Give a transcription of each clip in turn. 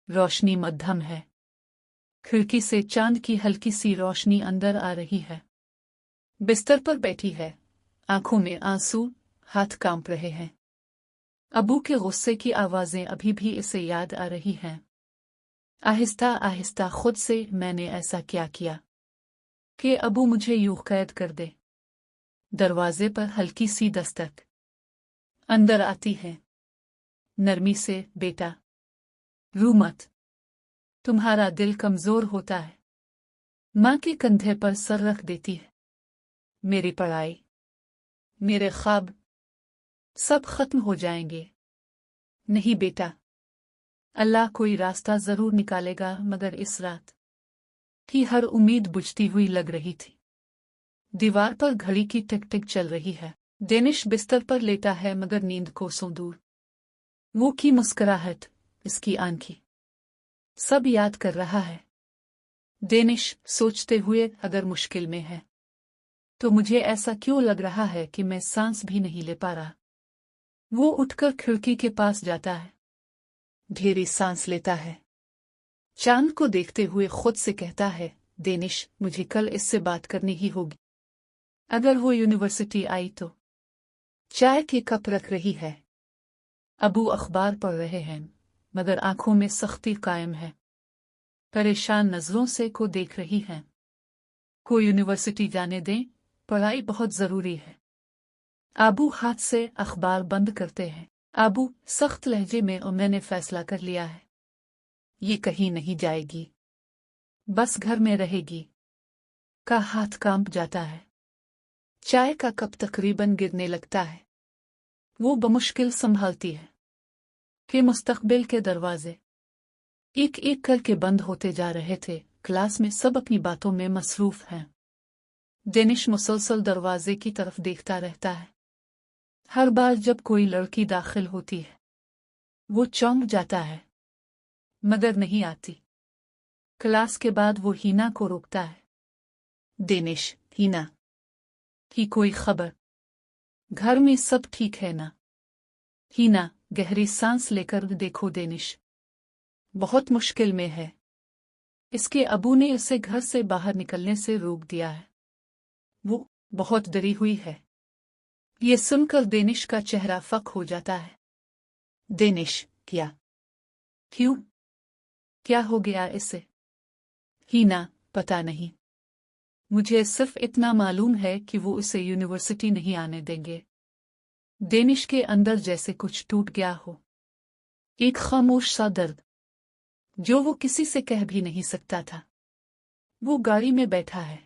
रोशनी मध्यम है। खिड़की से चांद की हल्की सी रोशनी अंदर आ रही है। बिस्तर पर बैठी है, आंखों में आंसू, हाथ कांप रहे हैं। अबू के गुस्से की आवाजें अभी भी इसे याद आ रही हैं। आहिस्ता आहिस्ता खुद से, मैंने ऐसा क्या किया कि अबू मुझे यूं कैद कर दे। दरवाजे पर हल्की सी दस्तक। अंदर आती है नरमी से, बेटा रो मत, तुम्हारा दिल कमजोर होता है। माँ के कंधे पर सर रख देती है। मेरी पढ़ाई, मेरे ख्वाब, सब खत्म हो जाएंगे। नहीं बेटा, अल्लाह कोई रास्ता जरूर निकालेगा, मगर इस रात की हर उम्मीद बुझती हुई लग रही थी। दीवार पर घड़ी की टिक टिक चल रही है। डेनिश बिस्तर पर लेटा है मगर नींद कोसों दूर। वो की मुस्कुराहट, इसकी आंखें, सब याद कर रहा है। डेनिश सोचते हुए, अगर मुश्किल में है तो मुझे ऐसा क्यों लग रहा है कि मैं सांस भी नहीं ले पा रहा। वो उठकर खिड़की के पास जाता है, गहरी सांस लेता है, चांद को देखते हुए खुद से कहता है, डेनिश मुझे कल इससे बात करनी ही होगी। अगर वो यूनिवर्सिटी आई तो। चाय की कप रख रही है। अबू अखबार पढ़ रहे हैं मगर आंखों में सख्ती कायम है। परेशान नजरों से को देख रही हैं। को यूनिवर्सिटी जाने दें, पढ़ाई बहुत जरूरी है। अबू हाथ से अखबार बंद करते हैं। अबू सख्त लहजे में, और मैंने फैसला कर लिया है, ये कहीं नहीं जाएगी, बस घर में रहेगी। का हाथ कांप जाता है। चाय का कप तकरीबन गिरने लगता है। वो बमुश्किल संभालती है कि मुस्तकबिल के दरवाजे एक एक करके बंद होते जा रहे थे। क्लास में सब अपनी बातों में मसरूफ हैं। डेनिश मुसलसल दरवाजे की तरफ देखता रहता है। हर बार जब कोई लड़की दाखिल होती है वो चौंक जाता है, मगर नहीं आती। क्लास के बाद वो हीना को रोकता है। डेनिश, हीना की कोई खबर? घर में सब ठीक है ना? हीना गहरी सांस लेकर, देखो डेनिश बहुत मुश्किल में है। इसके अबू ने उसे घर से बाहर निकलने से रोक दिया है। वो बहुत डरी हुई है। ये सुनकर डेनिश का चेहरा फक हो जाता है। डेनिश, क्या? क्यों? क्या हो गया इसे? हीना, पता नहीं, मुझे सिर्फ इतना मालूम है कि वो उसे यूनिवर्सिटी नहीं आने देंगे। डेनिश के अंदर जैसे कुछ टूट गया हो, एक खामोश सा दर्द जो वो किसी से कह भी नहीं सकता था। वो गाड़ी में बैठा है,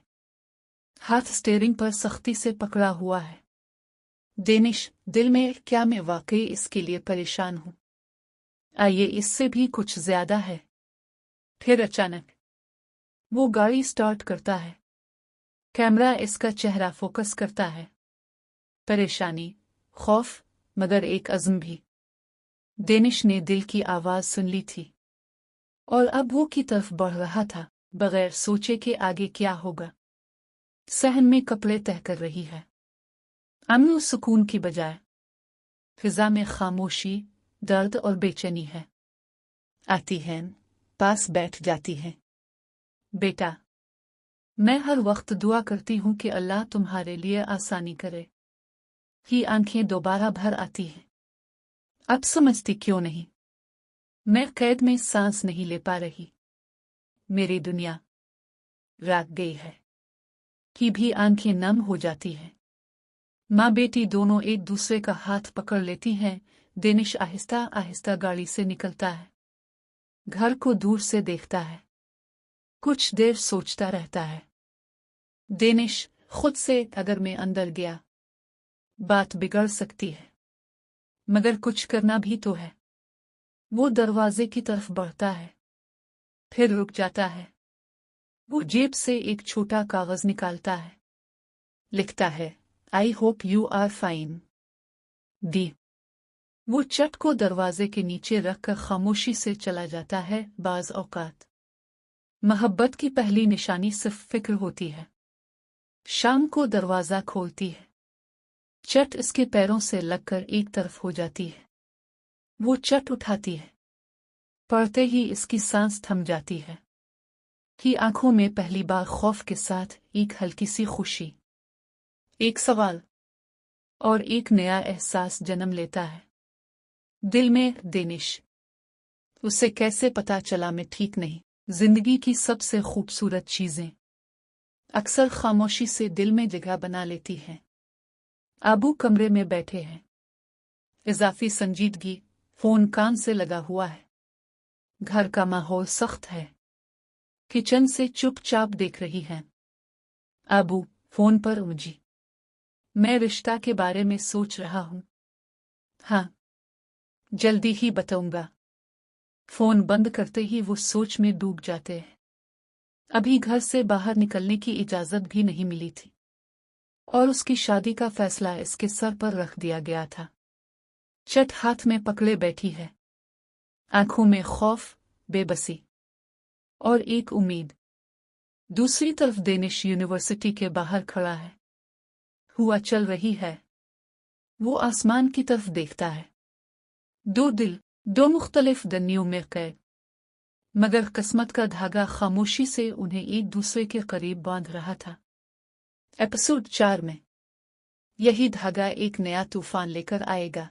हाथ स्टीयरिंग पर सख्ती से पकड़ा हुआ है। डेनिश, दिल में क्या मैं वाकई इसके लिए परेशान हूं? आइए इससे भी कुछ ज्यादा है। फिर अचानक वो गाड़ी स्टार्ट करता है। कैमरा इसका चेहरा फोकस करता है। परेशानी, खौफ, मगर एक अज़्म भी। डेनिश ने दिल की आवाज सुन ली थी और अब वो की तरफ बढ़ रहा था, बगैर सोचे कि आगे क्या होगा। सहन में कपड़े तह कर रही है। अमन सुकून की बजाय फिजा में खामोशी, दर्द और बेचैनी है। आती है, पास बैठ जाती है। बेटा, मैं हर वक्त दुआ करती हूं कि अल्लाह तुम्हारे लिए आसानी करे। ही आंखें दोबारा भर आती हैं। अब समझती क्यों नहीं? मैं कैद में सांस नहीं ले पा रही। मेरी दुनिया राग गई है। की भी आंखें नम हो जाती हैं। माँ बेटी दोनों एक दूसरे का हाथ पकड़ लेती हैं। डेनिश आहिस्ता आहिस्ता गाड़ी से निकलता है। घर को दूर से देखता है। कुछ देर सोचता रहता है। डेनिश खुद से, अगर मैं अंदर गया बात बिगड़ सकती है, मगर कुछ करना भी तो है। वो दरवाजे की तरफ बढ़ता है, फिर रुक जाता है। वो जेब से एक छोटा कागज निकालता है। लिखता है, I hope you are fine डी। वो चट को दरवाजे के नीचे रखकर खामोशी से चला जाता है। बाज औकात मोहब्बत की पहली निशानी सिर्फ फिक्र होती है। शाम को दरवाजा खोलती है। चट इसके पैरों से लगकर एक तरफ हो जाती है। वो चट उठाती है। पढ़ते ही इसकी सांस थम जाती है कि आंखों में पहली बार खौफ के साथ एक हल्की सी खुशी, एक सवाल और एक नया एहसास जन्म लेता है दिल में। डेनिश, उसे कैसे पता चला मैं ठीक नहीं? जिंदगी की सबसे खूबसूरत चीजें अक्सर खामोशी से दिल में जगह बना लेती हैं। आबू कमरे में बैठे हैं, इजाफी संजीदगी, फोन कान से लगा हुआ है। घर का माहौल सख्त है। किचन से चुपचाप देख रही है। आबू फोन पर उलझी। मैं रिश्ता के बारे में सोच रहा हूं। हाँ, जल्दी ही बताऊंगा। फोन बंद करते ही वो सोच में डूब जाते हैं। अभी घर से बाहर निकलने की इजाजत भी नहीं मिली थी और उसकी शादी का फैसला इसके सर पर रख दिया गया था। चट हाथ में पकड़े बैठी है, आंखों में खौफ, बेबसी और एक उम्मीद। दूसरी तरफ डेनिश यूनिवर्सिटी के बाहर खड़ा है। हुआ चल रही है। वो आसमान की तरफ देखता है। दो दिल, दो मुख्तलिफ दुनियाओं में कैद, मगर किस्मत का धागा खामोशी से उन्हें एक दूसरे के करीब बांध रहा था। एपिसोड 4 में यही धागा एक नया तूफान लेकर आएगा।